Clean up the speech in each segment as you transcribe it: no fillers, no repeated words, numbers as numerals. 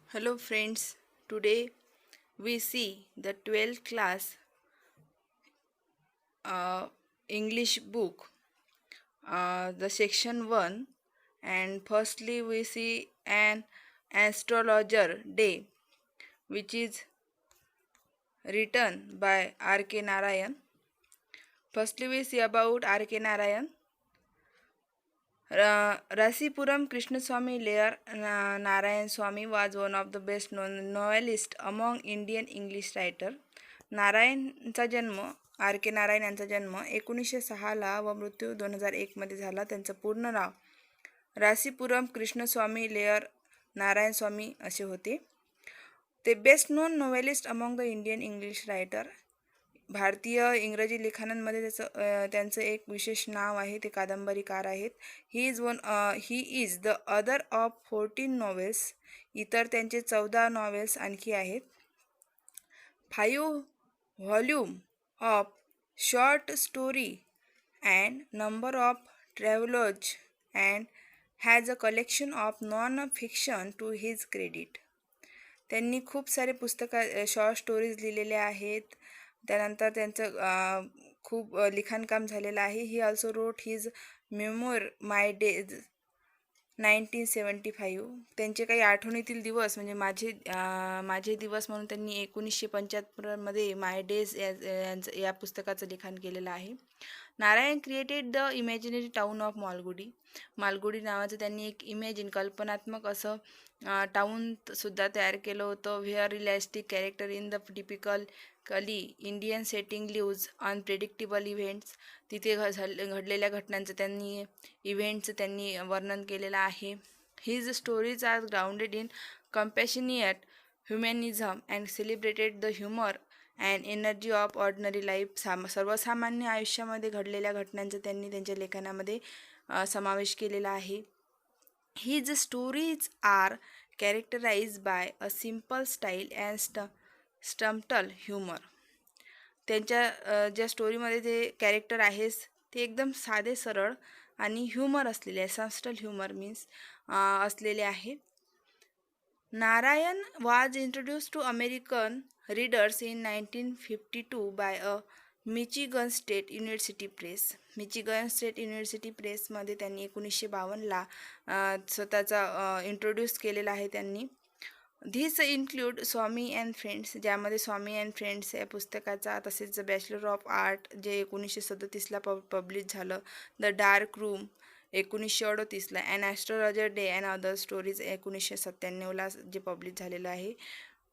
Hello friends, today we see the 12th class English book, the section 1, and firstly we see an astrologer day which is written by R.K. Narayan. Firstly we see about R.K. Narayan. Rasipuram Krishnaswamy Layer Narayan Swamy was one of the best known novelists among Indian English writer. नारायणचा जन्म R के नारायण यांचा जन्म 1906ला व मृत्यू 2001मध्ये झाला. त्यांचं पूर्ण नाव Rasipuram Krishnaswamy layer Narayan स्वामी असे होते. ते best non novelist among the Indian English writer. भारतीय इंग्रजी लिखाणांमध्ये त्यांचं एक विशेष नाव आहे. ते कादंबरीकार आहेत. He is the author of 14 novels. इतर त्यांचे 14 नॉवेल्स आणखी आहेत. 5 volume of short story and number of travellers and has a collection of non fiction to his credit. त्यांनी खूप सारे शॉर्ट स्टोरीज लिहिलेल्या आहेत. त्यानंतर त्यांचं खूप लिखाणकाम झालेलं आहे. He also wrote his memoir my days 1975. त्यांचे काही आठवणीतील दिवस म्हणजे माझे दिवस म्हणून त्यांनी 1975मध्ये माय डेज या पुस्तकाचं लिखाण केलेलं आहे. Narayan created the imaginary town of Malgudi. Malgudi नावाचं त्यांनी एक कल्पनात्मक असं टाऊनसुद्धा तयार केलं होतं. Where realistic character in the typically Indian setting lives unpredictable events. तिथे घडलेल्या घटनांचं इव्हेंट्सचं त्यांनी वर्णन केलेलं आहे. His stories are grounded in compassionate humanism and celebrated the humour and energy of ordinary life. सर्वसामान्य आयुष्यामध्ये घडलेल्या घटनांचं त्यांनी त्यांच्या लेखनामध्ये समावेश केलेला आहे. His stories are characterized by a simple style and स्टम्पटल ह्युमर. त्यांच्या ज्या स्टोरीमध्ये जे कॅरेक्टर आहेस ते एकदम साधे सरळ आणि ह्युमर असलेले आहे. स्टम्पटल ह्युमर मीन्स असलेले आहे. Narayan was introduced to American readers in 1952 by a Michigan state university press. Michigan state university प्रेसमध्ये त्यांनी 1952ला स्वतःचा इंट्रोड्यूस केलेला आहे त्यांनी. This include Swami and friends, ज्यामध्ये स्वामी अँड फ्रेंड्स या पुस्तकाचा, तसेच बॅचलर ऑफ आर्ट जे 1937ला पब्लिश झालं, द डार्क रूम 1938ला, and astrologer day and other stories 1997ला जे पब्लिश झालेलं आहे.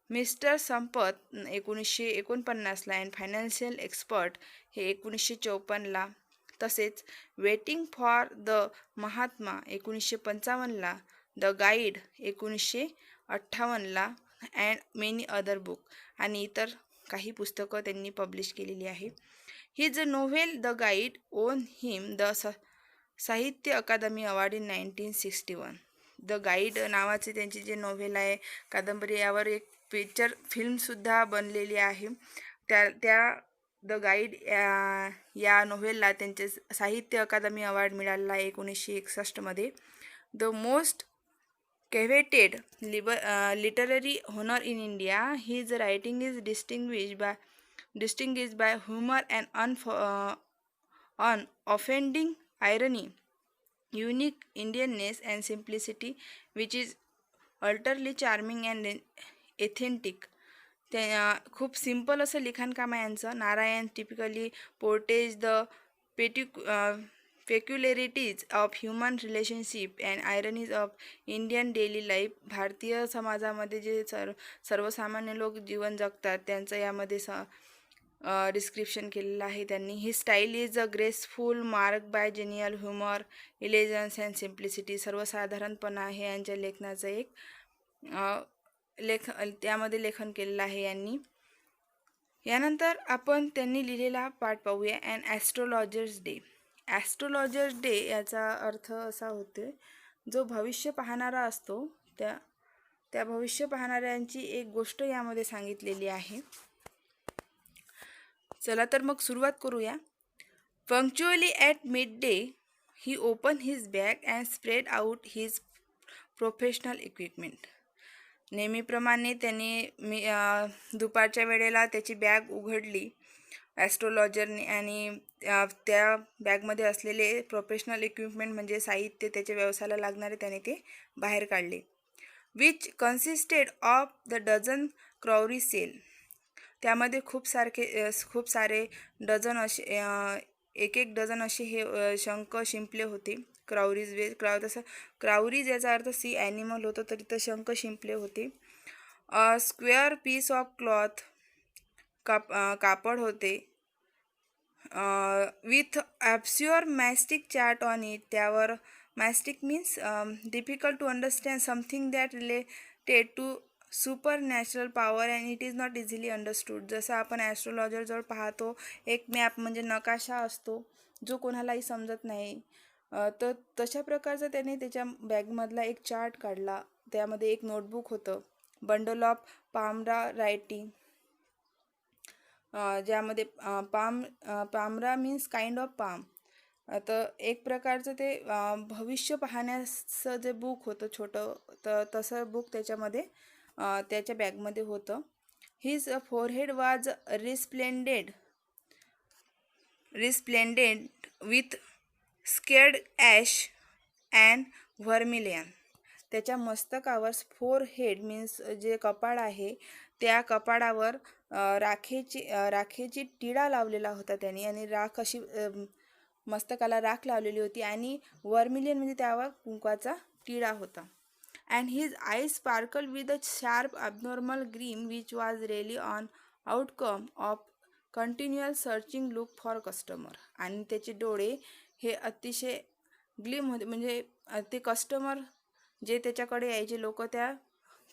मिस्टर संपत 1949ला, अँड फायनान्शियल एक्सपर्ट हे 1954ला, तसेच वेटिंग फॉर द महात्मा 1955ला, द गाईड 1958ला, अँड मेनी अदर बुक आणि इतर काही पुस्तकं त्यांनी पब्लिश केलेली आहे. His novel the guide won him the Sahitya Akademi award in 1961. The guide नावाचे त्यांची जे नोव्हेल आहे, कादंबरी, यावर एक फिल्मसुद्धा बनलेली आहे. त्या द गाईड या नोव्हेलला त्यांचे साहित्य अकादमी अवॉर्ड मिळालेला आहे 1961मध्ये. The most coveted literary honor in India. His writing is distinguished by humor and unoffending irony, unique Indianness and simplicity, which is utterly charming and authentic. खूप सिम्पल असं लिखाणकाम आहे यांचं. Narayan typically portage the peculiarities of human relationship and ironies of Indian daily life. भारतीय समाजामध्ये जे सर्वसामान्य लोक जीवन जगतात त्यांचं यामध्ये डिस्क्रिप्शन केलेलं आहे त्यांनी. ही style is a graceful mark by genial humour, elegance and simplicity. सर्वसाधारणपणा हे यांच्या लेखनाचं एक त्यामध्ये लेखन केलेलं आहे यांनी. यानंतर आपण त्यांनी लिहिलेला पाठ पाहूया. And astrologer's day. Astrologer's day याचा अर्थ असा होतो, जो भविष्य पाहणारा असतो त्या भविष्य पाहणाऱ्यांची एक गोष्ट यामध्ये सांगितलेली आहे. चला तर मग सुरुवात करूया. Punctually at midday he open his bag and spread out his professional equipment. नेहमीप्रमाणे त्याने दुपारच्या वेळेला त्याची बॅग उघडली ॲस्ट्रोलॉजरने आणि त्या बॅगमध्ये असलेले प्रोफेशनल इक्विपमेंट म्हणजे साहित्य त्याच्या व्यवसायाला लागणारे त्याने ते बाहेर काढले. Which consisted of the dozen cowrie shell. त्यामध्ये खूप सारे डझन असे एक एक डझन असे हे शंख शिंपले होते. तसं क्राउरीज याचा अर्थ सी ॲनिमल होतं, तर इथं शंख शिंपले होते. स्क्वेअर पीस ऑफ क्लॉथ कापड होते. With obscure mystic chart on it. त्यावर mystic means difficult to understand something that related to supernatural power and it is not easily understood. जसं आपण ॲस्ट्रोलॉजरजवळ पाहतो एक मॅप म्हणजे नकाशा असतो जो कोणालाही समजत नाही, तर तशा प्रकारचा त्याने त्याच्या बॅगमधला एक चार्ट काढला. त्यामध्ये एक नोटबुक होतं, बंडल ऑफ पामरा रायटिंग, ज्यामध्ये पामरा मीन्स काइंड ऑफ पाम. तर एक प्रकारचं ते भविष्य पाहण्याचं जे बुक होतं छोटं, तर तसं बुक त्याच्यामध्ये त्याच्या बॅगमध्ये होतं. His forehead was resplendent with sacred ash and vermilion. त्याच्या मस्तकावर फोरहेड मीन्स जे कपाळ आहे त्या कपाळावर राखेची टिळा लावलेला होता त्याने, आणि राख अशी मस्तकाला राख लावलेली होती, आणि वर्मिलियन म्हणजे त्यावर कुंकवाचा टिळा होता. And his eyes sparkle with a sharp abnormal gleam which was really an outcome of continual searching look for customer. आणि त्याचे डोळे हे अतिशय ग्लीम होते, म्हणजे ते कस्टमर जे त्याच्याकडे यायचे लोक, त्या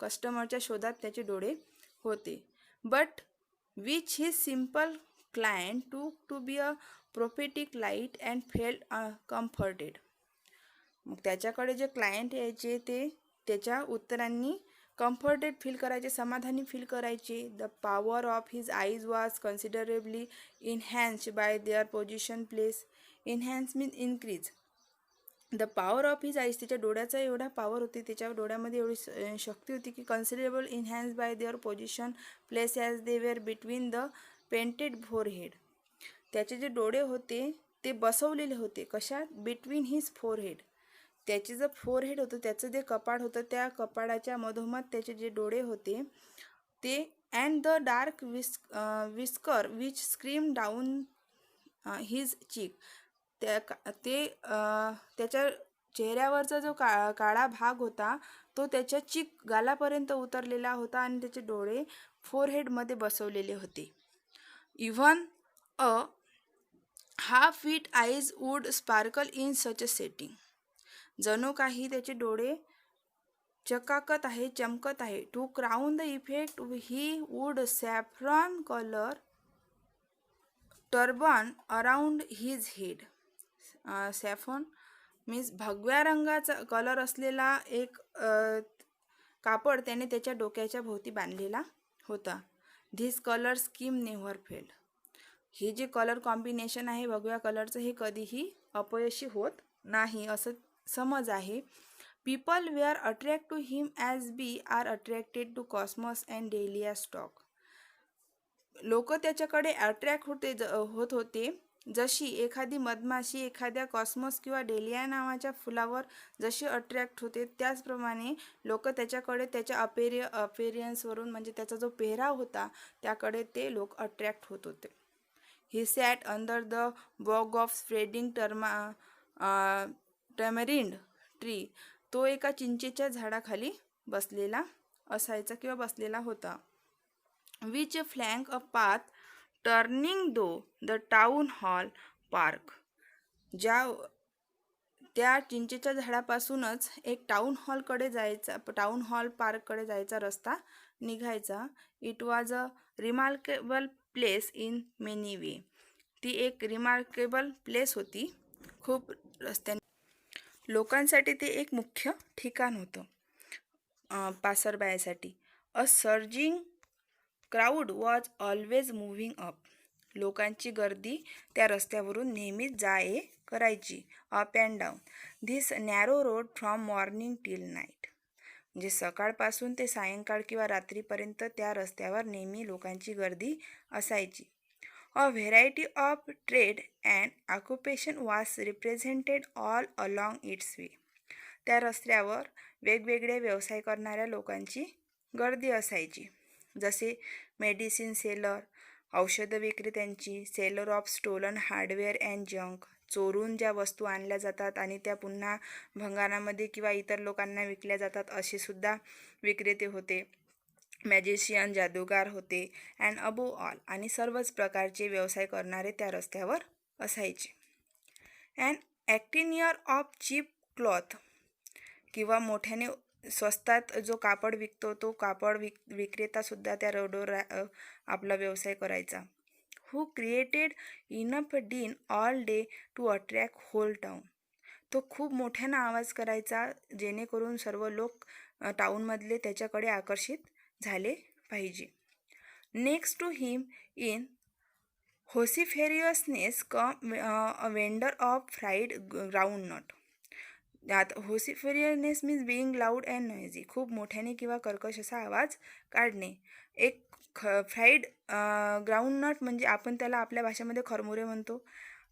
कस्टमरच्या शोधात त्याचे डोळे होते. But which his simple client to be a prophetic light and felt comforted. मग त्याच्याकडे जे क्लायंट यायचे ते त्याच्या उत्तरांनी कम्फर्टेड फील करायचे, समाधानी फील करायचे. The power of his eyes was considerably enhanced by their position place. Enhance mean increase. The power of his eyes, त्याच्या डोळ्याचा एवढा पॉवर होती, त्याच्या डोळ्यामध्ये एवढी शक्ती होती की considerable enhance by their position place as they were between the painted forehead. त्याचे जे डोळे होते ते बसवलेले होते कशात? Between his forehead. त्याचे जे फोरहेड होतं, त्याचं जे कपाळ होतं, त्या कपाळाच्या मधोमध त्याचे जे डोळे होते ते, and the dark whisker which scream down his cheek. त्याच्या चेहऱ्यावरचा जो काळा भाग होता तो त्याच्या चीक गालापर्यंत उतरलेला होता, आणि त्याचे डोळे फोरहेडमध्ये बसवलेले होते. Even a half wit eyes would sparkle in such a setting. जणू काही त्याचे डोळे चकाकत आहे, चमकत आहे. To crown the effect he would saffron colour turban around his head. Saffron means भगव्या रंगाचा कलर असलेला एक कापड त्याने त्याच्या डोक्याच्या भोवती बांधलेला होता. This colour scheme never failed. हे जे कलर कॉम्बिनेशन आहे भगव्या कलरचं, हे कधीही अपयशी होत नाही असं समज आहे. People were attract to him as bees are attracted to cosmos and dahlia stalk. लोक त्याच्याकडे अट्रॅक्ट होत होते जशी एखादी मधमाशी एखाद्या कॉस्मॉस किंवा डेलिया नावाच्या फुलावर जशी अट्रॅक्ट होते, त्याचप्रमाणे लोक त्याच्याकडे त्याच्या अपेरियन्सवरून म्हणजे त्याचा जो पेहराव होता त्याकडे ते लोक अट्रॅक्ट होत होते. He sat under the bough of spreading tamarind tree. तो एका चिंचेच्या झाडाखाली बसलेला असायचा किंवा बसलेला होता. Which flank a path turning the town hall park. त्या चिंचेच्या झाडापासूनच एक टाउन हॉल पार्ककडे जायचा रस्ता निघायचा. It was a remarkable place in many वे. ती एक रिमार्केबल प्लेस होती, खूप लोकांसाठी ते एक मुख्य ठिकाण होतं पासरबायासाठी. A surging crowd was always moving up. लोकांची गर्दी त्या रस्त्यावरून नेहमीच जा ये करायची, up and down. This narrow road from morning till night. म्हणजे सकाळपासून ते सायंकाळ किंवा रात्रीपर्यंत त्या रस्त्यावर नेहमी लोकांची गर्दी असायची. A variety of trade and occupation was represented all along its way. त्या रस्त्यावर वेगवेगळे व्यवसाय करणाऱ्या लोकांची गर्दी असायची. जसे मेडिसिन सेलर, औषध विक्रेत्यांची, seller of stolen hardware and junk, चोरून ज्या वस्तू आणल्या जातात आणि त्या पुन्हा भंगारामध्ये किंवा इतर लोकांना विकल्या जातात असे सुद्धा विक्रेते होते. मॅजिशियन, जादूगार होते. अँड अबोव ऑल, आणि सर्वच प्रकारचे व्यवसाय करणारे त्या रस्त्यावर असायचे. अँड ॲक्टिनियर ऑफ चीप क्लॉथ, किंवा मोठ्याने स्वस्तात जो कापड विकतो तो कापड विक्रेतासुद्धा त्या रोडवर आपला व्यवसाय करायचा. Who created enough din all day to attract whole town. तो खूप मोठ्यानं आवाज करायचा जेणेकरून सर्व लोक टाऊनमधले त्याच्याकडे आकर्षित झाले पाहिजे. Next to him in vociferousness come a vendor of fried groundnut. त्यात vociferousness means being loud and noisy, खूप मोठ्याने किंवा कर्कश असा आवाज काढणे. एक फ्राईड ग्राउंडनट म्हणजे आपण त्याला आपल्या भाषेमध्ये खरमुरे म्हणतो.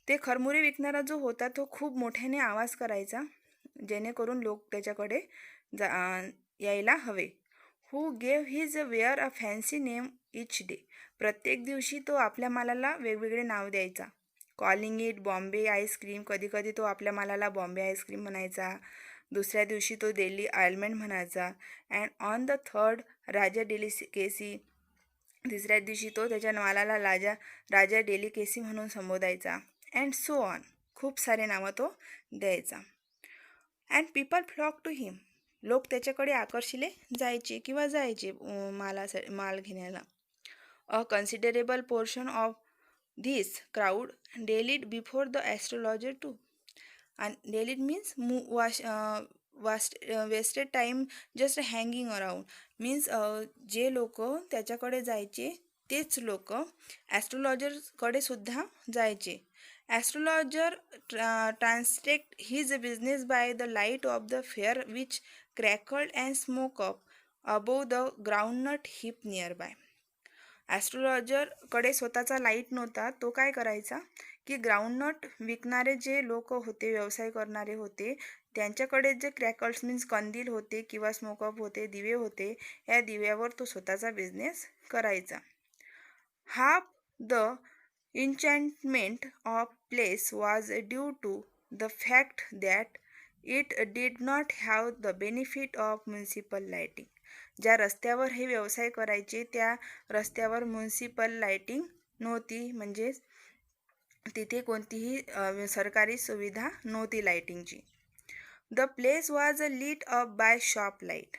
ते खरमुरे विकणारा जो होता तो खूप मोठ्याने आवाज करायचा जेणेकरून लोक त्याच्याकडे यायला हवे. हू गेव हिज वेअर अ फॅन्सी नेम इच डे. प्रत्येक दिवशी तो आपल्या मालाला वेगवेगळे नाव द्यायचा. कॉलिंग इट बॉम्बे आईस्क्रीम, कधीकधी तो आपल्या मालाला बॉम्बे आईस्क्रीम म्हणायचा. दुसऱ्या दिवशी तो दिल्ली आलमंड म्हणायचा. And on the third Raja delicacy. तिसऱ्या दिवशी तो त्याच्या मालाला राजा डेलिकेसी म्हणून संबोधायचा. अँड सो ऑन, खूप सारे नावं तो द्यायचा. And people flock to him. लोक त्याच्याकडे आकर्षिले जायचे माल घेण्याला. A considerable portion of this crowd dallied before the astrologer too. आणि dallied means wasted time just hanging around. Means जे लोक त्याच्याकडे जायचे तेच लोक ॲस्ट्रोलॉजरकडे सुद्धा जायचे. Astrologer translate his business by the light of the flare which crackled and smoke up above the groundnut heap nearby. ॲस्ट्रोलॉजरकडे स्वतःचा लाईट नव्हता. तो काय करायचा की ग्राउंडनट विकणारे जे लोक होते, व्यवसाय करणारे होते, त्यांच्याकडे जे क्रॅकल्स मीन्स कंदील होते किंवा स्मोकअप होते, दिवे होते, या दिव्यावर तो स्वतःचा बिझनेस करायचा. Half the enchantment of place was due to the fact that it did not have the benefit of municipal lighting. ज्या रस्त्यावर हे व्यवसाय करायचे त्या रस्त्यावर म्युनिसिपल लाइटिंग नव्हती, म्हणजे तिथे कोणतीही सरकारी सुविधा नव्हती लाइटिंगची. The place was lit up by shop light.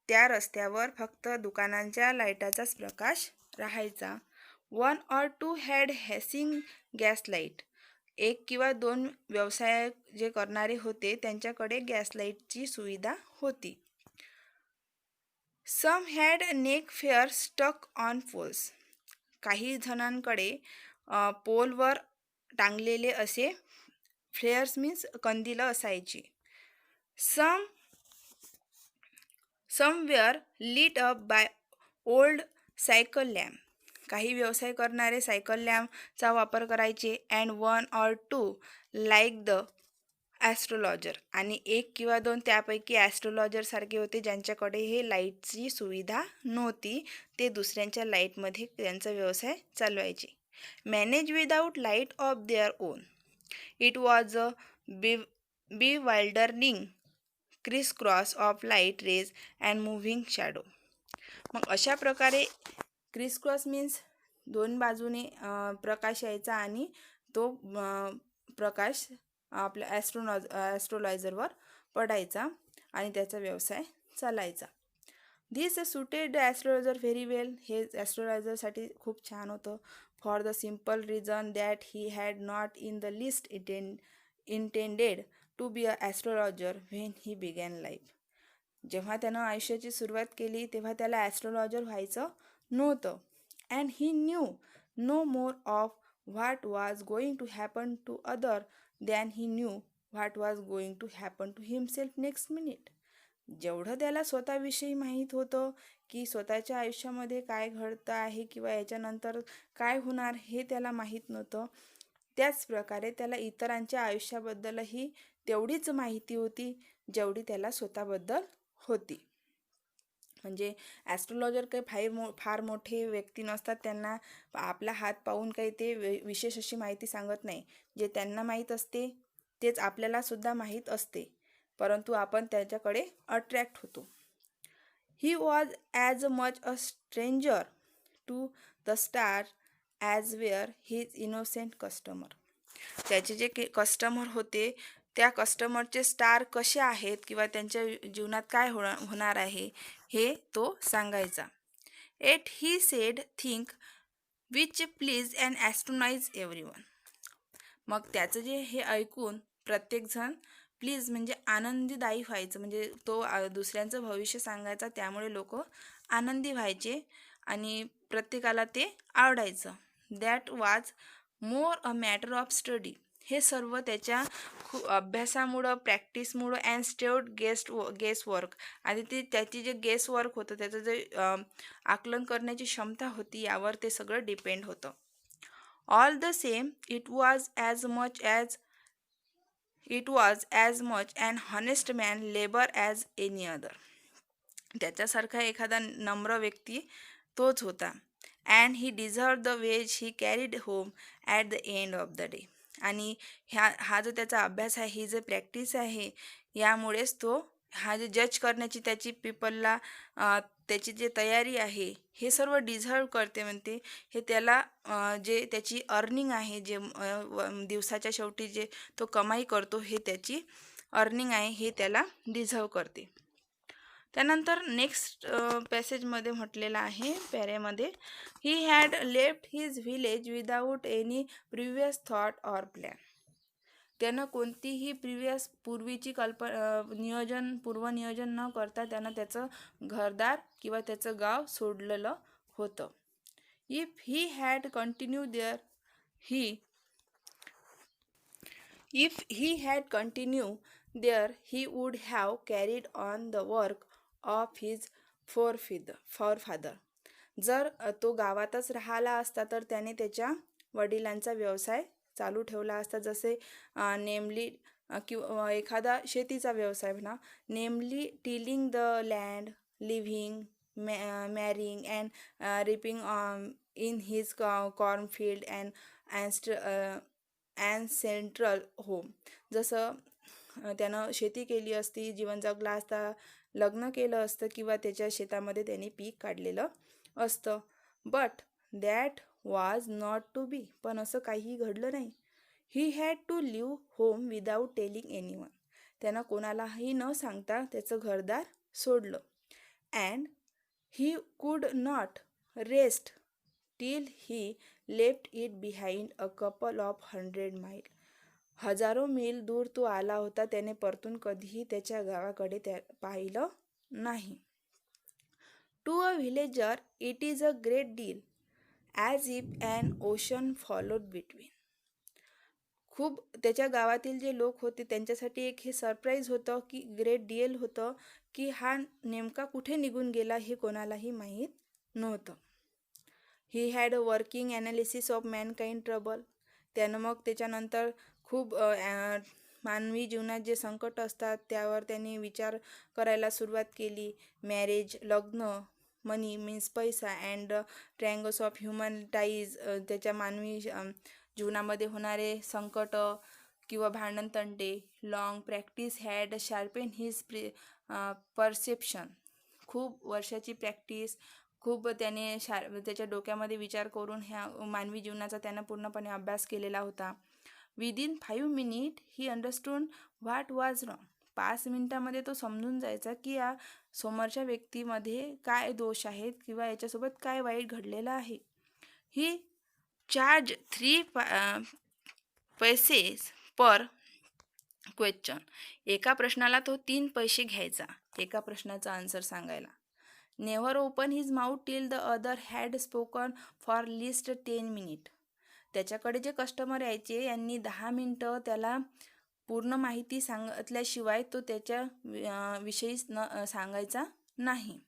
त्या रस्त्यावर फक्त दुकानांच्या लाईटाचाच प्रकाश राहायचा. 1 or 2 हॅड हॅसिंग गॅस लाईट. 1 किंवा 2 व्यवसाय जे करणारे होते त्यांच्याकडे गॅस लाईटची सुविधा होती. Some had naked flare stuck on poles. काही जणांकडे पोलवर टांगलेले असे फ्लेअर्स मीन्स कंदिलं असायची. Some were lit up by old cycle lamp. काही व्यवसाय करणारे सायकल लॅम्पचा वापर करायचे. And 1 or 2 like the astrologer. आणि 1 किंवा 2 त्यापैकी ॲस्ट्रोलॉजरसारखे होते ज्यांच्याकडे हे लाईटची सुविधा नव्हती. ते दुसऱ्यांच्या लाईटमध्ये त्यांचा व्यवसाय चालवायचे. Manage without light of their own. It was a bewildering crisscross of light rays and moving shadow. मग अशा प्रकारे क्रिस क्रॉस मीन्स 2 बाजूने प्रकाश यायचा आणि तो प्रकाश आपल्या ॲस्ट्रोलॉजरवर पडायचा आणि त्याचा व्यवसाय चालायचा. This suited the astrologer very well. हे ॲस्ट्रोलॉजरसाठी खूप छान होतं. For the simple reason that he had not in the list intended to be a astrologer when he began life. जेव्हा त्यानं आयुष्याची सुरुवात केली तेव्हा त्याला ॲस्ट्रोलॉजर व्हायचं नव्हतं. And he knew no more of what was going to happen to other than he knew what was going to happen to himself next minute. जेवढं त्याला स्वतःविषयी माहीत होतं की स्वतःच्या आयुष्यामध्ये काय घडतं आहे किंवा याच्यानंतर काय होणार हे त्याला माहीत नव्हतं, त्याच प्रकारे त्याला इतरांच्या आयुष्याबद्दलही तेवढीच माहिती होती जेवढी त्याला स्वतःबद्दल होती. म्हणजे ॲस्ट्रोलॉजर काही फार मोठे व्यक्ती नसतात, त्यांना आपला हात पाहून काही ते विशेष अशी माहिती सांगत नाही. जे त्यांना माहीत असते तेच आपल्यालासुद्धा माहीत असते, परंतु आपण त्याच्याकडे अट्रॅक्ट होतो. He was as much a stranger to the star as were his innocent customer. त्याचे जे कस्टमर होते त्या कस्टमरचे स्टार कसे आहेत किंवा त्यांच्या जीवनात काय होणार आहे हे तो सांगायचा. एट he said thing which please and astonish everyone. मग त्याचं जे हे ऐकून प्रत्येकजण प्लीज म्हणजे आनंदीदायी व्हायचं, म्हणजे तो दुसऱ्यांचं भविष्य सांगायचा, त्यामुळे लोक आनंदी व्हायचे आणि प्रत्येकाला ते आवडायचं. That was more a matter of study. हे सर्व त्याच्या अभ्यासामुळं, प्रॅक्टिसमुळं अँड स्टेड गेस वर्क, आणि ते त्याची जे गेस वर्क होतं, त्याचं जे आकलन करण्याची क्षमता होती, यावर ते सगळं डिपेंड होतं. All the same it was as much and honest man labour as any other. त्याच्यासारखा एखादा नम्र व्यक्ती तोच होता. And he deserve the ways he carried home at the end of the day. आणि हा जो त्याचा अभ्यास आहे, ही जे प्रॅक्टिस आहे, यामुळेच तो हा जे जज करण्याची त्याची पीपलला त्याची जे तयारी आहे, हे सर्व डिझर्व करते म्हणते. हे त्याला जे त्याची अर्निंग आहे, जे दिवसाच्या शेवटी जे तो कमाई करतो, हे त्याची अर्निंग आहे, हे त्याला डिझर्व करते. त्यानंतर नेक्स्ट पॅसेजमध्ये म्हटलेलं आहे पॅरेमध्ये, he had left his village without any previous thought or plan. त्यानं कोणतीही पूर्वीची पूर्वनियोजन न करता त्यानं त्याचं घरदार किंवा त्याचं गाव सोडलेलं होतं. If he had continue there he would have carried on the work of his forefather. जर तो गावातच राहिला असता तर त्याने त्याच्या वडिलांचा व्यवसाय चालू ठेवला असता, जसे नेमली किंवा एखादा शेतीचा व्यवसाय म्हणा, नेमली tilling the land, living, marrying and ripping in his cornfield and central home. जसं त्यानं शेती केली असती, जीवन जगला असता, लग्न केलं असतं किंवा त्याच्या शेतामध्ये त्यांनी पीक काढलेलं असतं. But that was not to be. पण असं काहीही घडलं नाही. He had to leave home without telling anyone. त्यानं कोणालाही न सांगता त्याचं घरदार सोडलं. And he could not rest till he left it behind a couple of 100 mile. हजारो मैल दूर तो आला होता, त्याने परतून कधीही त्याच्या गावाकडे पाहिलं नाही. To a villager it is a great deal as if an ocean followed between. खूप त्याच्या गावातील जे लोक होते त्यांच्यासाठी एक हे सरप्राईज होतं, की ग्रेट डील होतं, की हा नेमका कुठे निघून गेला हे कोणालाही माहीत नव्हतं. He had a working analysis of Mankind trouble. त्यानं मग त्याच्यानंतर खूप मानवी जीवनात जे संकट असतात त्यावर त्यांनी विचार करायला सुरुवात केली. मॅरेज, लग्न, मनी मीन्स पैसा, and triangles of human ties, त्याच्या मानवी जीवनामध्ये होणारे संकट किंवा भांडण तंटे. Long practice had sharpen his perception. खूप वर्षाची प्रॅक्टिस, खूप त्याने त्याच्या डोक्यामध्ये विचार करून ह्या मानवी जीवनाचा त्यानं पूर्णपणे अभ्यास केलेला होता. Within 5 minute he understood what was wrong. 5 मिनिटामध्ये तो समजून जायचा की या समोरच्या व्यक्तीमध्ये काय दोष आहेत किंवा याच्यासोबत काय वाईट घडलेलं आहे. ही चार्ज 3 पैसे पर क्वेश्चन. एका प्रश्नाला तो 3 पैसे घ्यायचा एका प्रश्नाचा आन्सर सांगायला. Never open his mouth till the other had spoken for list 10 minute. त्याच्याकडे जे कस्टमर यायचे यांनी 10 मिनटं त्याला पूर्ण माहिती सांगितल्याशिवाय तो त्याच्या विषयी सांगायचा नाही.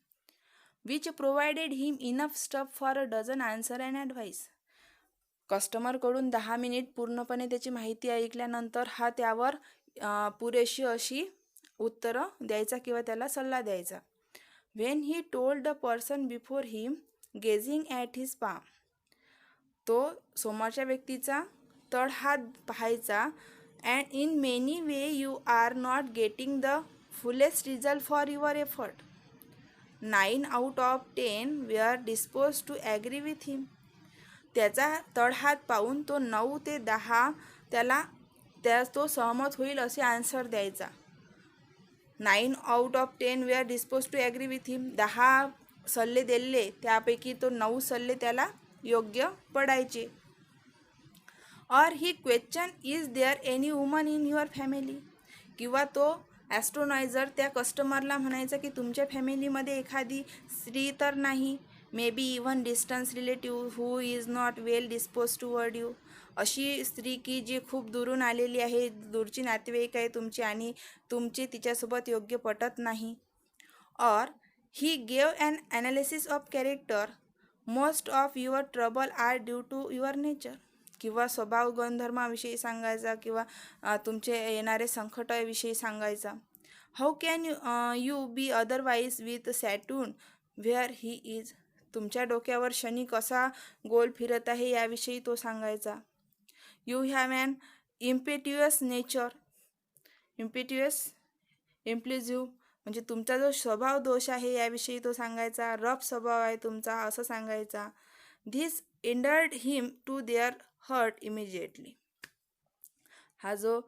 Which provided him enough stuff for a dozen answer and advice. कस्टमरकडून 10 मिनिट पूर्णपणे त्याची माहिती ऐकल्यानंतर हा त्यावर पुरेशी अशी उत्तरं द्यायचा किंवा त्याला सल्ला द्यायचा. When he told the person before him gazing at his palm. तो समोरच्या व्यक्तीचा तळ हात पाहायचा. And in many way you are not getting the fullest result for your effort. 9 out of 10 we are dispose to agree with him. त्याचा तळहात पाहून तो 9 ते 10 तो सहमत होईल असे आन्सर द्यायचा. 9 out of 10 we are dispose to agree with him. 10 सल्ले दिले त्यापैकी तो 9 सल्ले त्याला योग्य पडायचे. Or he question is there any woman in your family. किंवा तो ॲस्ट्रोनायझर त्या कस्टमरला म्हणायचा की तुमच्या फॅमिलीमध्ये एखादी स्त्री तर नाही, may be even distance relative who is not well dispose toward you. अशी स्त्री की जी खूप दुरून आलेली आहे, दूरची नातेवाईक आहे तुमची आणि तुमचे तिच्यासोबत योग्य पटत नाही. Or he gave an analysis of character. Most of your trouble are due to your nature. किंवा स्वभाव गुणधर्माविषयी सांगायचा किंवा तुमचे येणारे संकटाविषयी सांगायचा. How can you be otherwise with Saturn where he is. तुमच्या डोक्यावर शनी कसा गोल फिरत आहे याविषयी तो सांगायचा. You have an impetuous nature. Impulsive म्हणजे तुमचा जो स्वभाव दोष आहे याविषयी तो सांगायचा. रफ स्वभाव आहे तुमचा असं सांगायचा. This endeared him to their heart immediately. हा जो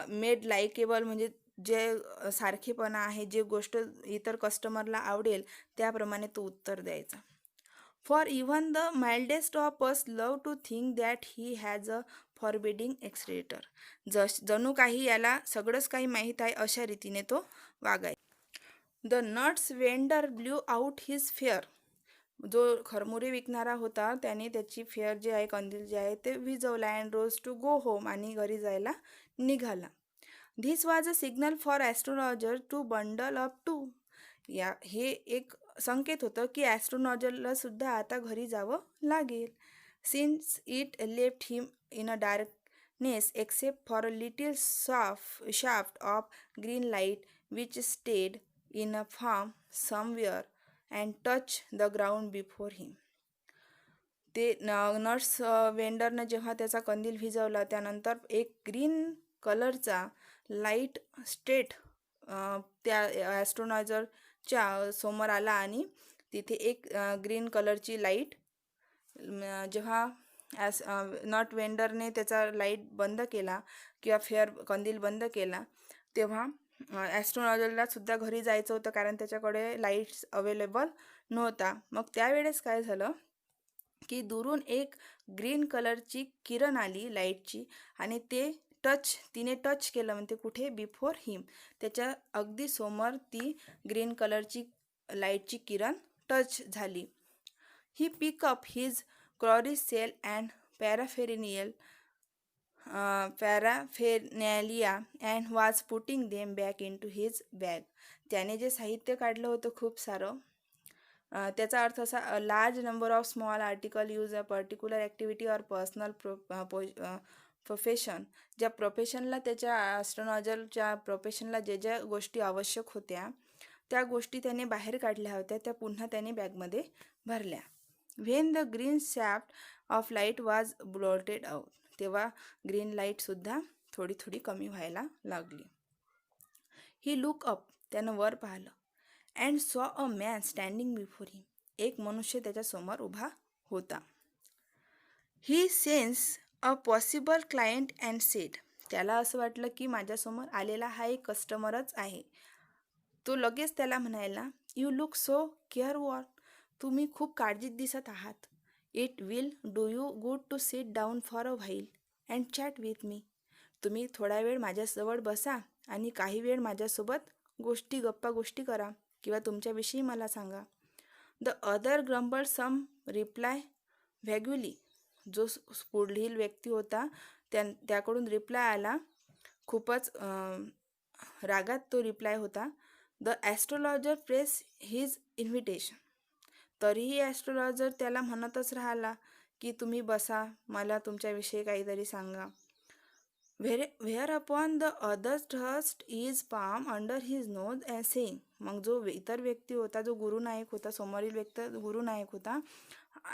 मेड लाईकेबल म्हणजे जे सारखेपणा आहे, जे गोष्ट इतर कस्टमरला आवडेल त्याप्रमाणे तो उत्तर द्यायचा. For even the mildest of us love to think that he has a forbidding exterior. जणू काही याला सगळंच काही माहीत आहे अशा रीतीने तो वागायचा. The nuts vendor blew out his flare. जो खरमुरे विकणारा होता त्याने त्याची फेअर जे आहे, कंदील जे आहे ते विझवला. And rose to go home. आणि घरी जायला निघाला. This was a signal for astrologer to bundle up too. हे एक संकेत होतं की ॲस्ट्रोलॉजरला सुद्धा आता घरी जावं लागेल. Since it left him in a darkness except for a little shaft of green light which strayed in a from somewhere and touch the ground before him. ते नट्स वेंडरनं जेव्हा त्याचा कंदील भिजवला त्यानंतर एक ग्रीन कलरचा लाईट स्ट्रेट त्या ॲस्ट्रोनॉझरच्या समोर आला आणि तिथे एक ग्रीन कलरची लाईट जेव्हा नट वेंडरने त्याचा लाईट बंद केला किंवा फेअर कंदील बंद केला तेव्हा ॲस्ट्रोनॉझरला सुद्धा घरी जायचं होतं कारण त्याच्याकडे लाईट्स अवेलेबल नव्हता. मग त्यावेळेस काय झालं की दुरून एक ग्रीन कलरची किरण आली लाईटची आणि तिने टच केलं. म्हणते कुठे? बिफोर हिम. त्याच्या अगदी समोर ती ग्रीन कलरची लाईटची किरण टच झाली. He pick up his cowrie shell and paraphernalia and was putting them back into his bag. त्याने जे साहित्य काढलं होतं खूप सारं, त्याचा अर्थ असा large number of small article use a particular activity or personal profession. ज्या प्रोफेशनला त्याच्या ॲस्ट्रोनॉझरच्या प्रोफेशनला ज्या गोष्टी आवश्यक होत्या त्या गोष्टी त्याने बाहेर काढल्या होत्या, त्या पुन्हा त्याने बॅगमध्ये भरल्या. When the green shaft of light was blotted out. तेव्हा ग्रीन लाईटसुद्धा थोडी थोडी कमी व्हायला लागली. He look up. त्यानं वर पाहिलं. And saw a man standing before him. एक मनुष्य त्याच्यासमोर उभा होता. He sense a possible client and said. त्याला असं वाटलं की माझ्यासमोर आलेला हा एक कस्टमरच आहे. तो लगेच त्याला म्हणायला, यू लुक सो केअरवॉर. तुम्ही खूप काळजीत दिसत आहात. It will do you good to sit down for a while and chat with me. तुम्ही थोडा वेळ माझ्याजवळ बसा आणि काही वेळ माझ्यासोबत गप्पा गोष्टी करा किंवा तुमच्याविषयी मला सांगा. The other grumble some reply vaguely. जो पुढील व्यक्ती होता त्याकडून रिप्लाय आला, खूपच रागात तो रिप्लाय होता. The astrologer press his invitation. तरीही ॲस्ट्रोलॉजर त्याला म्हणतच राहिला की तुम्ही बसा, मला तुमच्याविषयी काहीतरी सांगा. Where upon the others trust is palm under his nose and saying. मग जो इतर व्यक्ती होता, जो गुरुनायक होता, समोरील व्यक्ती गुरुनायक होता,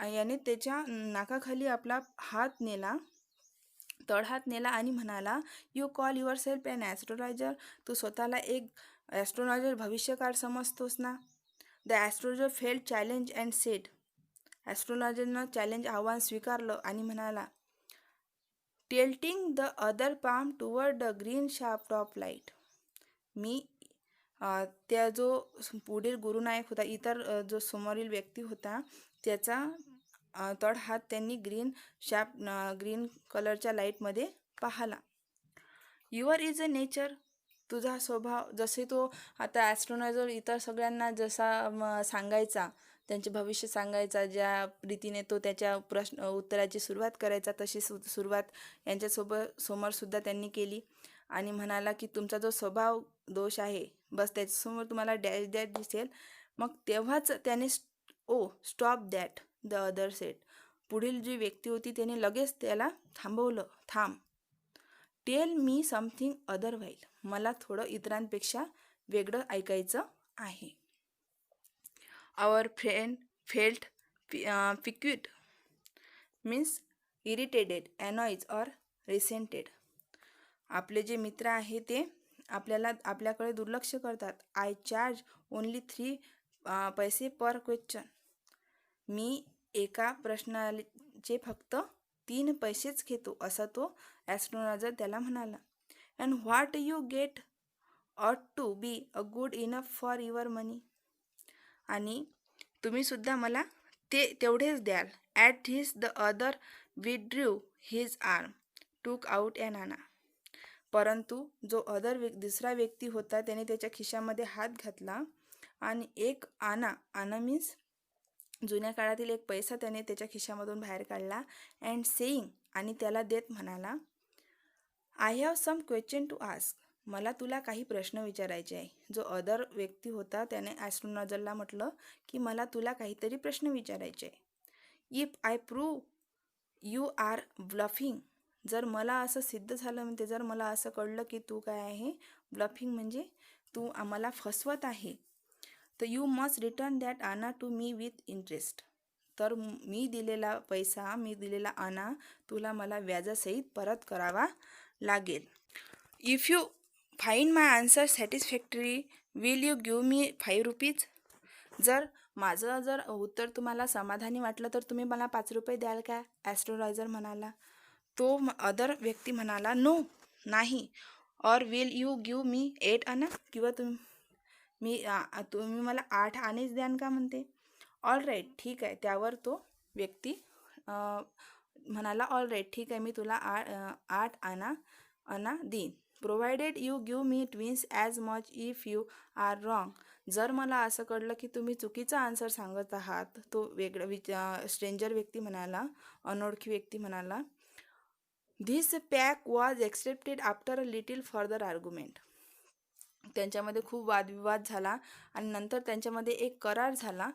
याने त्याच्या नाकाखाली आपला हात नेला, तळहात नेला आणि म्हणाला, you call yourself an astrologer. तू स्वतःला एक ॲस्ट्रोलॉजर, भविष्यकाळ समजतोस ना. The astrologer felt challenge and said. ॲस्ट्रोलॉजरनं चॅलेंज, आव्हान स्वीकारलं आणि म्हणाला, tilting the other palm toward the green shaft of light. मी त्या जो पुढील गुरुनायक होता, इतर जो समोरील व्यक्ती होता, त्याचा तळहात त्यांनी ग्रीन कलरच्या लाईटमध्ये पाहिला. Your is a nature. तुझा स्वभाव, जसे तो आता ॲस्ट्रोलॉजर इतर सगळ्यांना जसा सांगायचा, त्यांचे भविष्य सांगायचा, ज्या रीतीने तो त्याच्या उत्तराची सुरुवात करायचा, तशी सुरुवात समोरसुद्धा त्यांनी केली आणि म्हणाला की तुमचा जो स्वभाव दोष आहे, बस त्याच्यासमोर तुम्हाला डॅश डॅश दिसेल. मग तेव्हाच त्याने stop that the other said. पुढील जी व्यक्ती होती त्याने लगेच त्याला थांबवलं. थांब. Tell me something otherwise. मला थोडं इतरांपेक्षा वेगळं ऐकायचं आहे. Our friend felt piqued means irritated, annoyed or resented. आपले जे मित्र आहे ते आपल्याकडे दुर्लक्ष करतात. आय चार्ज ओनली 3 पैसे पर क्वेश्चन. मी एका प्रश्नाचे फक्त 3 पैसेच घेतो, असा तो ॲस्ट्रोलॉजर त्याला म्हणाला. And what you get ought to be a good enough for your money. आणि तुम्हीसुद्धा मला तेवढेच द्याल. At this the other withdrew his arm, took out and आणा. परंतु जो दुसरा व्यक्ती होता त्याने त्याच्या खिशामध्ये हात घातला आणि एक आणा मीन्स जुन्या काळातील एक पैसा त्याने त्याच्या खिशामधून बाहेर काढला. अँड सेईंग, आणि त्याला देत म्हणाला, I have some question to ask. मला तुला काही प्रश्न विचारायचे आहे. जो अदर व्यक्ती होता त्याने ॲस्ट्रोलॉजरला म्हटलं की मला तुला काहीतरी प्रश्न विचारायचे आहे. If I prove you are bluffing. जर मला असं सिद्ध झालं, म्हणजे जर मला असं कळलं की तू काय आहे, ब्लफिंग म्हणजे तू आम्हाला फसवत आहे, तर यू मस्ट रिटर्न दॅट आणा टू मी विथ इंटरेस्ट. तर मी दिलेला पैसा, मी दिलेला आणा तुला मला व्याजासहित परत करावा लागेल. If you find my answer satisfactory will you give me 5 rupees. जर उत्तर तुम्हाला समाधानी वाटलं तर तुम्ही मला 5 रुपये द्याल का? ॲस्ट्रोलॉजर म्हणाला. तो अदर व्यक्ती म्हणाला, नो, नाही. ऑर विल यू गिव्ह मी 8 आणा. किंवा तुम्ही मला 8 आनेच द्याल का म्हणते. ऑल राईट, ठीक आहे. त्यावर तो व्यक्ती म्हणाला, ऑल राईट, ठीक आहे, मी तुला 8 आणा देईन. Provided you give me twins as much if you are wrong. जर मला असं कळलं की तुम्ही चुकीचा आन्सर सांगत आहात. तो स्ट्रेंजर व्यक्ती म्हणाला, अनोळखी व्यक्ती म्हणाला. This pack was accepted after a little further argument. त्यांच्यामध्ये खूप वादविवाद झाला आणि नंतर त्यांच्यामध्ये एक करार झाला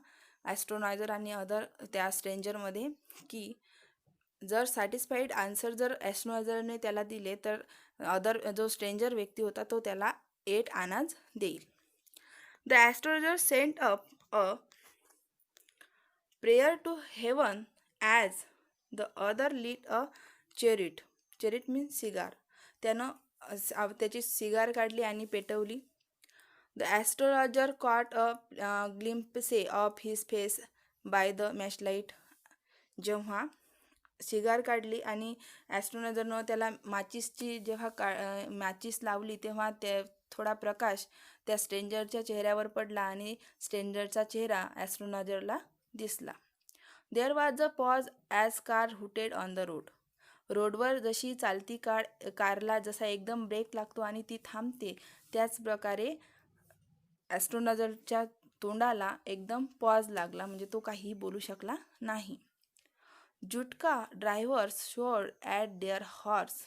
ॲस्ट्रोलॉजर आणि त्या स्ट्रेंजरमध्ये, की जर सॅटिस्फाईड आन्सर जर ॲस्ट्रोलॉजरने त्याला दिले तर जो स्ट्रेंजर व्यक्ती होता तो त्याला 8 आनाच देईल. The astrologer sent up a prayer to heaven as the other lit a cheroot means cigar. त्यानं त्याची सिगार काढली आणि पेटवली. The astrologer caught a glimpse of his face by the matchlight. जेव्हा सिगार काढली आणि ॲस्ट्रोलॉजरनं त्याला माचीसची माचीस लावली, तेव्हा थोडा प्रकाश त्या स्ट्रेंजरच्या चेहऱ्यावर पडला आणि स्ट्रेंजरचा चेहरा ॲस्ट्रोलॉजरला दिसला. There was a pause as car hooted on the road. रोडवर जशी चालती कारला जसा एकदम ब्रेक लागतो आणि ती थांबते, त्याच प्रकारे ॲस्ट्रोलॉजरच्या तोंडाला एकदम पॉज लागला, म्हणजे तो काहीही बोलू शकला नाही. Jutka drivers shouted at their horse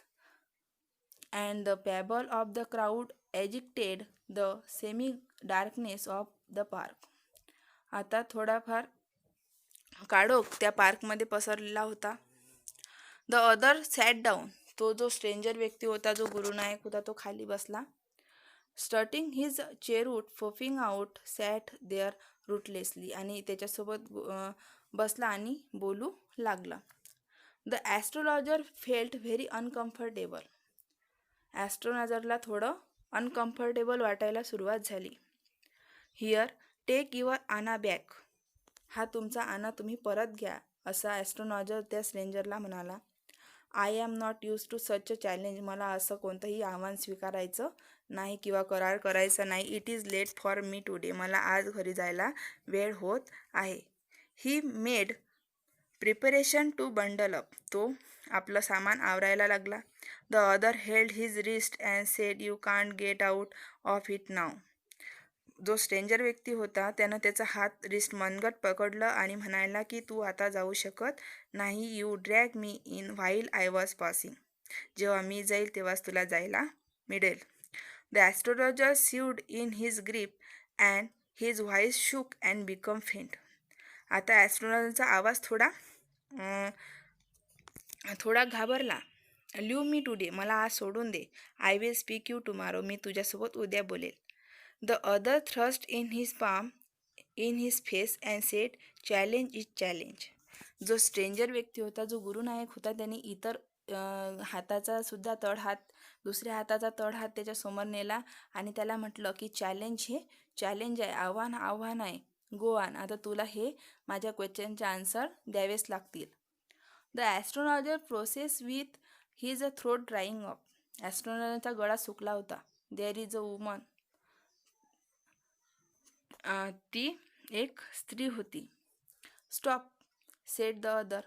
and the babble of the crowd agitated the semi-darkness of the park. आता थोडाफार काळोख त्या पार्कमध्ये पसरलेला होता. The other sat down. तो जो स्ट्रेंजर व्यक्ती होता, जो गुरुनायक होता, तो खाली बसला. Starting his cheroot puffing out sat there ruthlessly. आणि त्याच्यासोबत बसला आणि बोलू लागला. The astrologer felt very uncomfortable. ॲस्ट्रोलॉजरला थोडं अनकम्फर्टेबल वाटायला सुरुवात झाली. Here take your anna back. हा तुमचा आना तुम्ही परत घ्या, असा ॲस्ट्रोलॉजर त्या स्ट्रेंजरला म्हणाला. I am not use to such a challenge. मला असं कोणतंही आव्हान स्वीकारायचं नाही किंवा करार करायचा नाही. It is late for me today. मला आज घरी जायला वेळ होत आहे. He made preparation to bundle up. तो आपलं सामान आवरायला लागला. The other held his wrist and said you can't get out of it now. जो स्ट्रेंजर व्यक्ती होता त्यानं त्याचा हात रिस्ट मनगट पकडलं आणि म्हणायला की तू आता जाऊ शकत नाही. You drag me in while I was passing. जेव्हा मी जाईल तेव्हाच तुला जायला मिळेल. The astrologer sieved in his grip and his voice shook and become faint. आता ॲस्ट्रोलॉजरचा आवाज थोडा घाबरला. Leave me today. मला आज सोडून दे. I will speak you tomorrow. मी तुझ्यासोबत उद्या बोलेल. The other thrust in his palm in his face and said challenge is challenge. जो स्ट्रेंजर व्यक्ती होता, जो गुरुनायक होता, त्याने इतर हाताचा सुद्धा दुसऱ्या हाताचा तळ हात त्याच्यासमोर नेला आणि त्याला म्हटलं की चॅलेंज हे चॅलेंज आहे, आव्हान आहे. Go on. आता तुला हे माझ्या क्वेश्चनचे आन्सर द्यावेच लागतील. The astrologer process with his throat drying up. ॲस्ट्रोलॉजरचा गळा सुकला होता. There is a woman. ती एक स्त्री होती. Stop said the other.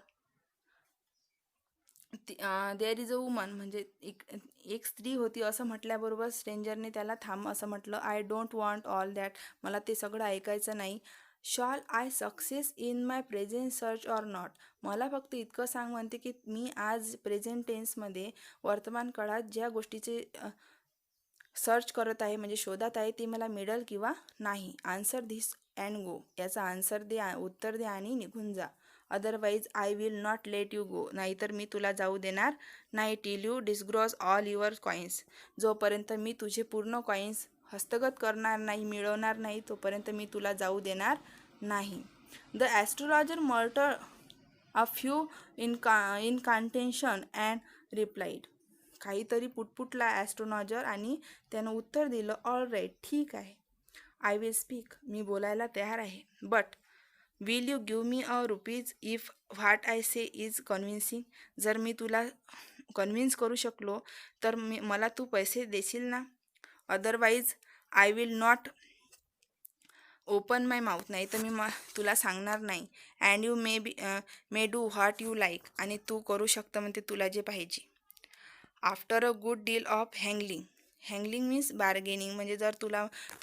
There is a woman म्हणजे एक स्त्री होती असं म्हटल्याबरोबर स्ट्रेंजरने त्याला थांब असं म्हटलं. I don't want all that. मला ते सगळं ऐकायचं नाही. Shawl I success in my present search or not. मला फक्त इतकं सांग म्हणते की मी आज प्रेझेंट टेन्समध्ये वर्तमान काळात ज्या गोष्टीचे सर्च करत आहे म्हणजे शोधात आहे ते मला मिळेल किंवा नाही. Answer this and go. याचा आन्सर दे, उत्तर दे आणि निघून जा. Otherwise I will not let you go. नाहीतर मी तुला जाऊ देणार नाही. Till you disgorge all your coins. जोपर्यंत मी तुझे पूर्ण कॉईन्स हस्तगत करणार नाही, मिळवणार नाही, तोपर्यंत मी तुला जाऊ देणार नाही. The astrologer muttered a few incantation and replied. काहीतरी पुटपुटला ॲस्ट्रोलॉजर आणि त्यानं उत्तर दिलं. All right. ठीक आहे. I will speak. मी बोलायला तयार आहे. But will you give me a rupees if what I say is convincing. जर मी तुला कन्व्हिन्स करू शकलो तर मला तू पैसे देशील ना. Otherwise I will not open my mouth. नाही तर मी तुला सांगणार नाही. And you may do what you like. आणि तू करू शकतं म्हणते तुला जे पाहिजे. After a good deal of haggling. Haggling means bargaining. म्हणजे जर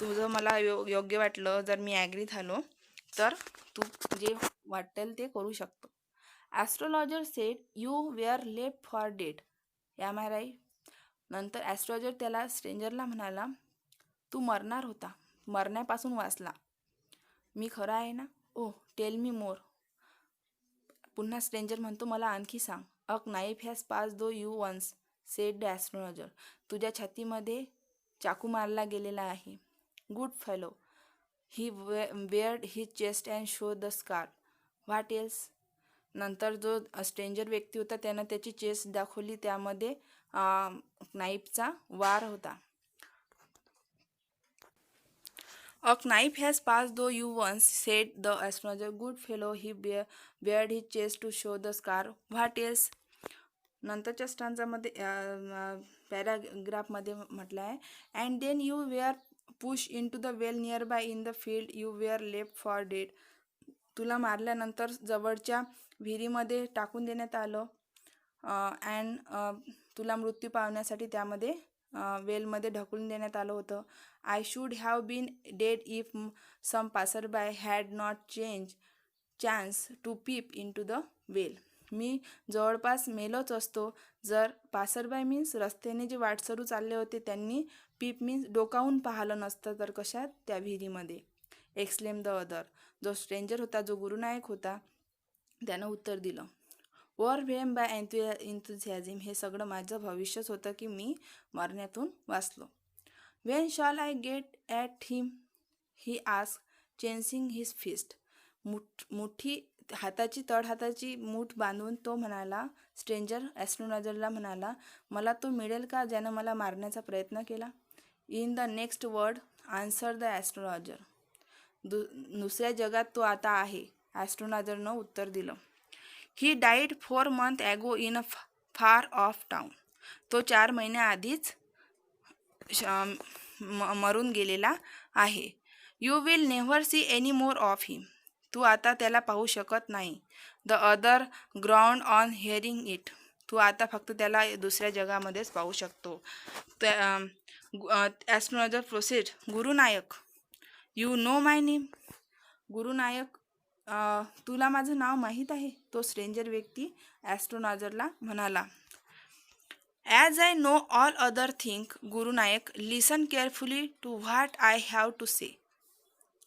तुझं मला योग्य वाटलं, जर मी ॲग्री झालो तर तू जे वाटेल ते करू शकतो. Astrologer said you were left for dead. Am I right. नंतर ॲस्ट्रोलॉजर त्याला स्ट्रेंजरला म्हणाला तू मरणार होता, मरण्यापासून वाचला. मी खरं आहे ना. Oh tell me more. पुन्हा स्ट्रेंजर म्हणतो मला आणखी सांग. A knife has pass though you once said the astrologer. तुझ्या छातीमध्ये चाकू मारला गेलेला आहे. Good fellow. He bared his chest and show the scar. What else. नंतर जो स्ट्रेंजर व्यक्ती होता त्यानं त्याची चेस्ट दाखवली, त्यामध्ये नाईफचा वार होता. A knife has pass though you once said the astrologer. Good fellow. He bared his chest to show the scar. What else. नंतरच्या स्टांजामध्ये पॅराग्राफमध्ये म्हटलं आहे and then you were push into the well nearby in the field you were left for dead. तुला मारल्यानंतर जवळच्या विहिरीमध्ये टाकून देण्यात आलं अँड तुला मृत्यू पावण्यासाठी त्यामध्ये वेलमध्ये ढकलून देण्यात आलं होतं. I should have been dead if some passer by had not chance to peep into the well. मी जवळपास मेलोच असतो जर पासरबाय मीन्स रस्त्याने जे वाटसरू चालले होते त्यांनी पीप मीन्स डोकावून पाहिलं नसतं तर कशात, त्या विहिरीमध्ये. Exclaimed the other. जो स्ट्रेंजर होता, जो गुरुनायक होता, त्यानं उत्तर दिलं. Overwhelmed by enthusiasm. हे सगळं माझं भविष्यच होतं की मी मरण्यातून वाचलो. When shall I get at him, he ask, clenching his fist. मुठी हाताची तळहाताची मूठ बांधून तो म्हणाला, स्ट्रेंजर ॲस्ट्रोलॉजरला म्हणाला, मला तो मिळेल का ज्यानं मला मारण्याचा प्रयत्न केला. In the next world answer the astrologer. दुसऱ्या जगात तो आता आहे, ॲस्ट्रोलॉजरनं उत्तर दिलं. He died 4 months ago in a far off town. तो 4 महिन्याआधीच मरून गेलेला आहे. You will never see any more of him. तू आता त्याला पाहू शकत नाही. The other ground on hearing it. तू आता फक्त त्याला दुसऱ्या जगामध्येच पाहू शकतो. Astrologer proceeded. Gurunayak, you know my name. गुरुनायक, तुला माझं नाव माहीत आहे. तो स्ट्रेंजर व्यक्ती ॲस्ट्रोलॉजरला म्हणाला. As I know all other thing, Gurunayak, listen carefully to what I have to say.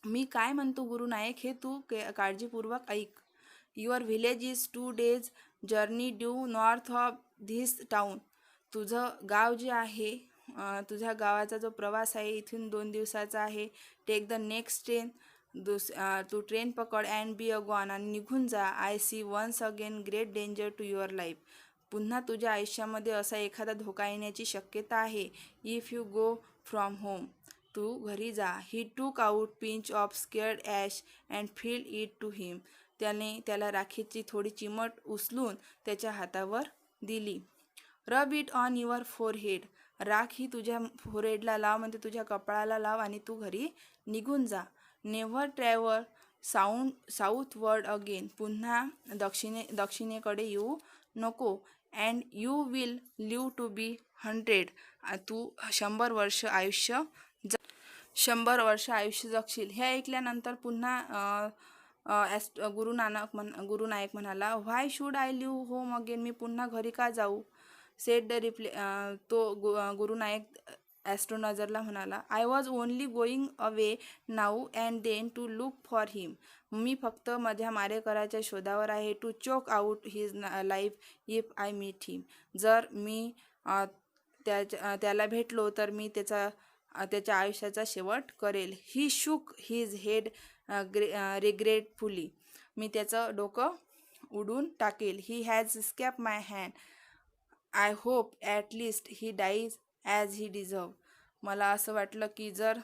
मी काय म्हणतो गुरुनायक हे तू काळजीपूर्वक ऐक. Your village is 2 days journey due north of this town. तुझं गाव जे आहे, तुझ्या गावाचा जो प्रवास आहे इथून 2 दिवसाचा आहे. Take the next train. तू ट्रेन पकड अँड बी अ गॉन. आणि निघून जा. I see once again great danger to your life. पुन्हा तुझ्या आयुष्यामध्ये असा एखादा धोका येण्याची शक्यता आहे. If you go from home. तू घरी जा. He took out pinch of scared ash and field it to him. त्याने त्याला राखीची थोडी चिमट उचलून त्याच्या हातावर दिली. Rub it on your forehead. राख ही तुझ्या फोरहेडला लाव, म्हणजे तुझ्या कपाळाला लाव आणि तू घरी निघून जा. Never travel southward again. पुन्हा दक्षिणेकडे येऊ नको. And you will live to be 100. तू 100 वर्ष आयुष्य जगशील. हे ऐकल्यानंतर पुन्हा गुरुनायक म्हणाला, why should I leave home again. मी पुन्हा घरी का जाऊ. सेड द गुरुनायक ॲस्ट्रोलॉजरला म्हणाला, I was only going away now and then to look for him. मी फक्त माझ्या मारेकराच्या शोधावर आहे. To choke out his life if I meet हिम. जर मी त्याला भेटलो तर मी त्याच्या आयुष्याचा शेवट करेल. He shook his head regretfully. मी त्याचं डोकं उडून टाकेल. He has escaped my hand. I hope at least he dies as he deserve. मला असं वाटलं की जर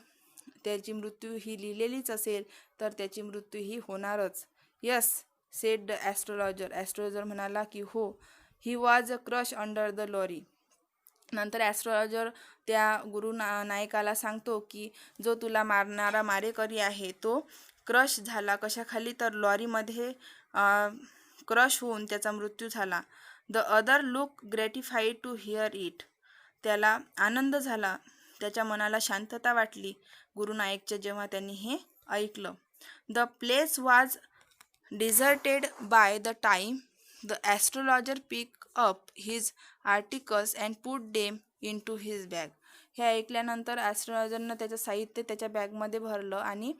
त्याची मृत्यू ही लिहिलेलीच असेल तर त्याची मृत्यू ही होणारच. यस, सेड द ॲस्ट्रोलॉजर म्हणाला की हो. He was a crush under the lorry. नंतर ॲस्ट्रोलॉजर त्या नायकाला सांगतो की जो तुला मारणारा मारेकरी आहे तो क्रश झाला. कशाखाली, तर लॉरीमध्ये क्रश होऊन त्याचा मृत्यू झाला. The other look gratified to hear it. त्याला आनंद झाला, त्याच्या मनाला शांतता वाटली गुरुनायकच्या जेव्हा त्यांनी हे ऐकलं. The place was deserted by the time the astrologer pick up his articles and put them into his bag. हे ऐकल्यानंतर ॲस्ट्रोलॉजरनं त्याचं साहित्य त्याच्या बॅगमध्ये भरलं आणि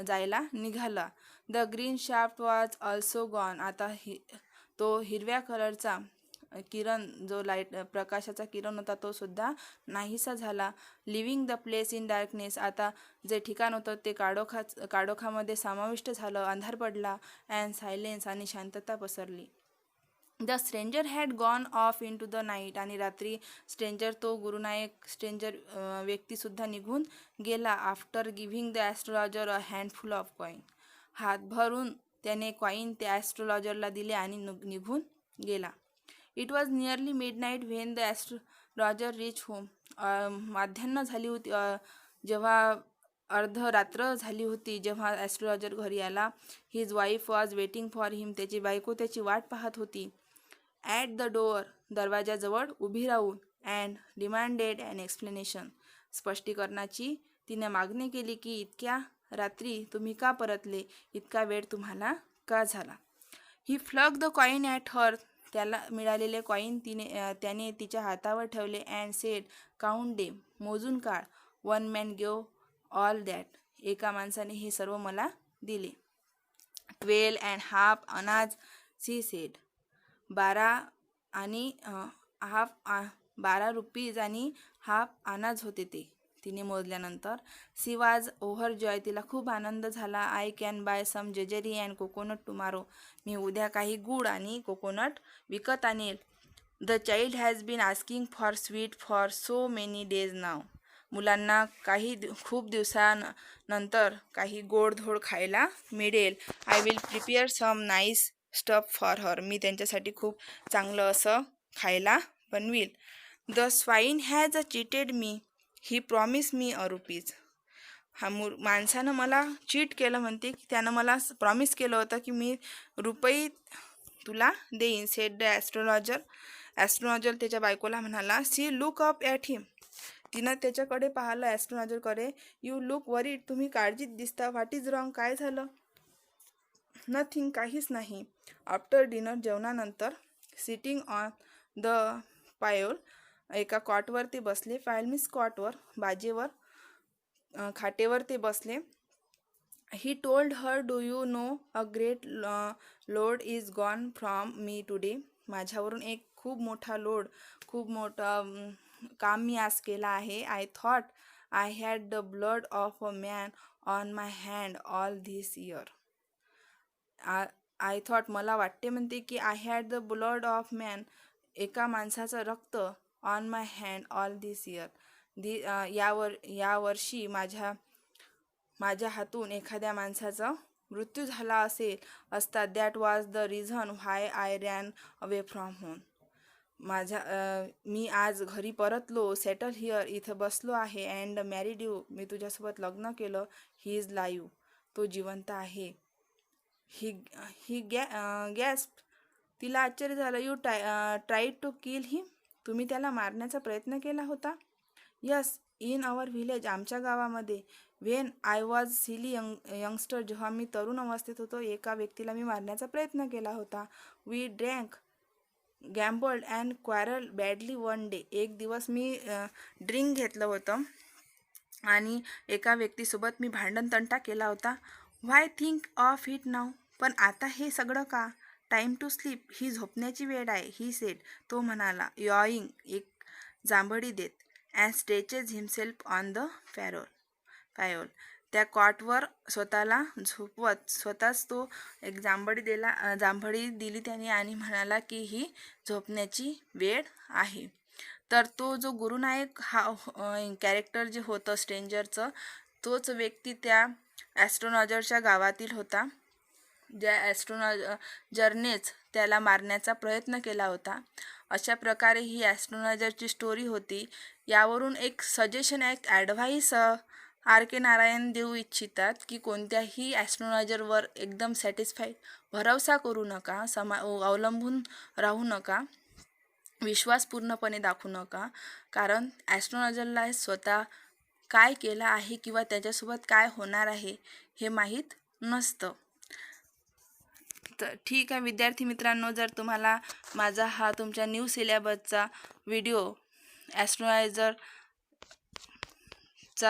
जायला निघाला. The green shaft was also gone. आता तो हिरव्या कलरचा किरण, जो प्रकाशाचा किरण होता तो सुद्धा नाहीसा झाला. Living the place in darkness. आता जे ठिकाण होतं ते काडोखामध्ये समाविष्ट झालं. अंधार पडला. अँड सायलेन्स, आणि शांतता पसरली. The stranger had gone off into the night. आणि रात्री तो गुरुनायक स्ट्रेंजर व्यक्तीसुद्धा निघून गेला. After giving the astrologer a handful of coin. हात भरून त्याने कॉईन त्या ॲस्ट्रोलॉजरला दिले आणि निघून गेला. It was nearly midnight when the astrologer reach home. माध्यान्ह झाली होती जेव्हा अर्धरात्र झाली होती जेव्हा ॲस्ट्रोलॉजर घरी आला. His wife was waiting for him. त्याची बायको त्याची वाट पाहत होती. At the door. दरवाजाजवळ उभी राहून. And demanded an explanation. स्पष्टीकरणाची तिने मागणी केली की इतक्या रात्री तुम्ही का परतले, इतका वेळ तुम्हाला का झाला. ही फ्लग द कॉईन ॲट हर. त्याला मिळालेले कॉईन त्याने तिच्या हातावर ठेवले. अँड सेड काउंट डेम. मोजून काढ. One man give all that. एका माणसाने हे सर्व मला दिले. 12 अँड हाफ अनाज. She said. 12 आणि हाफ 12 रुपीज आणि हाफ अनाज होते ते तिने मोजल्यानंतर. She was ओव्हरजॉय. तिला खूप आनंद झाला. I can buy some jaggery and coconut tomorrow. मी उद्या काही गुड आणि कोकोनट विकत आणेल. The child has been asking for sweet for so many days now. मुलांना खूप दिवसानंतर काही गोडधोड खायला मिळेल. I will prepare some nice stuff for her. मी त्यांच्यासाठी खूप चांगलं असं खायला बनवील. The swine has cheated me. He promise me a rupees. माणसानं मला चीट केलं, म्हणते की त्यानं मला प्रॉमिस केलं होतं की मी रुपये तुला देईन. Sed the astrologer. ॲस्ट्रोलॉजर त्याच्या बायकोला म्हणाला. सी लुक अप ॲट हिम. तिनं त्याच्याकडे पाहिलं ॲस्ट्रोलॉजरकडे. You look worried. तुम्ही काळजीत दिसता. What is wrong. काय झालं. नथिंग. काहीच नाही. After dinner. जेवणानंतर. Sitting on the pyol. एका कॉटवर ते बसले. पायल मीन्स कॉटवर, बाजेवर, खाटेवर ते बसले. He told her do you know a great load is gone from me today. माझ्यावरून एक खूप मोठा काम मी आज केला आहे. I thought I had the blood of a man on my hand all this year. I thought मला वाटते, म्हणते की I had the blood of man, एका माणसाचं रक्त, on my hand all this year. या वर्षी माझ्या हातून एखाद्या माणसाचा मृत्यू झाला असता. That was the reason why I ran away from home. मी आज घरी परतलो. Settle here. इथं बसलो आहे. And married you. मी तुझ्यासोबत लग्न केलं. He is live. तो जिवंत आहे. He gasp. तिला आश्चर्य झालं. You tried to kill him. तुम्ही त्याला मारण्याचा प्रयत्न केला होता. Yes, in our village. आमच्या गावामध्ये. When I was silly youngster. जेव्हा मी तरुण अवस्थेत होतो, एका व्यक्तीला मी मारण्याचा प्रयत्न केला होता. We drank, gambled and quarrel badly one day. एक दिवस मी ड्रिंक घेतलं होतं आणि एका व्यक्तीसोबत मी भांडणतंटा केला होता. व्हाय थिंक ऑफ इट नाव. पण आता हे सगळं का. Time to sleep. ही झोपण्याची वेळ आहे. He said. तो म्हणाला. यॉईंग. एक जांभळी देत. And stretches himself on the pyol. त्या कॉटवर स्वतःला झोपवत स्वतःच तो एक जांभळी दिली त्याने आणि म्हणाला की ही झोपण्याची वेळ आहे. तर तो जो गुरुनायक कॅरेक्टर जे होतं स्ट्रेंजरचं, तोच व्यक्ती त्या ॲस्ट्रोलॉजरच्या गावातील होता, ज्या ॲस्ट्रोलॉजरनेच त्याला मारण्याचा प्रयत्न केला होता. अशा प्रकारे ही ॲस्ट्रोलॉजरची स्टोरी होती. यावरून एक सजेशन, एक ॲडव्हाइस आर के नारायण देऊ इच्छितात की कोणत्याही ॲस्ट्रोलॉजरवर एकदम सॅटिस्फाईड भरवसा करू नका. अवलंबून राहू नका. विश्वास पूर्णपणे दाखवू नका. कारण ॲस्ट्रोलॉजरला स्वतः काय केलं आहे किंवा त्याच्यासोबत काय होणार आहे हे माहीत नसतं. तर ठीक आहे विद्यार्थी मित्रांनो, जर तुम्हाला माझा हा तुमच्या न्यू सिलेबसचा व्हिडिओ, ॲस्ट्रोलॉजरचा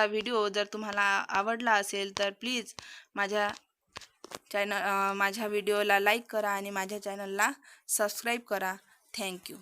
व्हिडिओ जर तुम्हाला आवडला असेल तर प्लीज माझ्या व्हिडिओला लाईक करा आणि माझ्या चॅनलला सबस्क्राईब करा. थँक्यू.